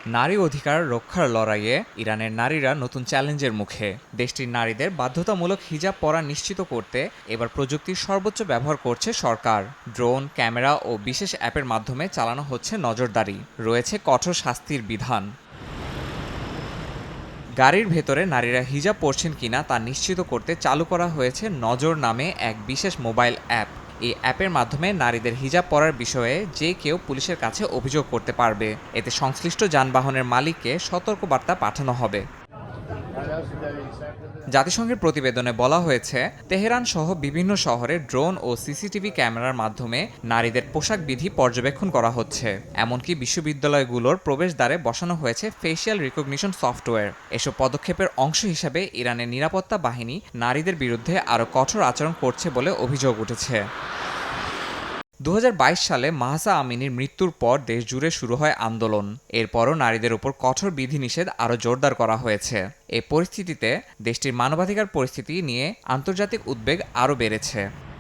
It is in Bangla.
নারী অধিকার রক্ষার লড়াইয়ে ইরানের নারীরা নতুন চ্যালেঞ্জের মুখে। দেশটির নারীদের বাধ্যতামূলক হিজাব পরা নিশ্চিত করতে এবার প্রযুক্তির সর্বোচ্চ ব্যবহার করছে সরকার। ড্রোন, ক্যামেরা ও বিশেষ অ্যাপের মাধ্যমে চালানো হচ্ছে নজরদারি। রয়েছে কঠোর শাস্তির বিধান। গাড়ির ভেতরে নারীরা হিজাব পরছেন কিনা তা নিশ্চিত করতে চালু করা হয়েছে নজর নামে এক বিশেষ মোবাইল অ্যাপ। এই অ্যাপের মাধ্যমে নারীদের হিজাব পরার বিষয়ে যে কেউ পুলিশের কাছে অভিযোগ করতে পারবে। এতে সংশ্লিষ্ট যানবাহনের মালিককে সতর্কবার্তা পাঠানো হবে। জাতিসংঘের প্রতিবেদনে বলা হয়েছে, তেহরান সহ বিভিন্ন শহরে ড্রোন ও সিসিটিভি ক্যামেরার মাধ্যমে নারীদের পোশাক বিধি পর্যবেক্ষণ করা হচ্ছে। এমনকি বিশ্ববিদ্যালয়গুলোর প্রবেশদ্বারে বসানো হয়েছে ফেসিয়াল রিকগনিশন সফটওয়্যার। এসব পদক্ষেপের অংশ হিসাবে ইরানের নিরাপত্তা বাহিনী নারীদের বিরুদ্ধে আরও কঠোর আচরণ করছে বলে অভিযোগ উঠেছে। ২০২২ সালে মাহসা আমিনীর মৃত্যুর পর দেশ জুড়ে শুরু হয় আন্দোলন। এরপরও নারীদের উপর কঠোর বিধিনিষেধ আরও জোরদার করা হয়েছে। এই পরিস্থিতিতে দেশটির মানবাধিকার পরিস্থিতি নিয়ে আন্তর্জাতিক উদ্বেগ আরও বেড়েছে।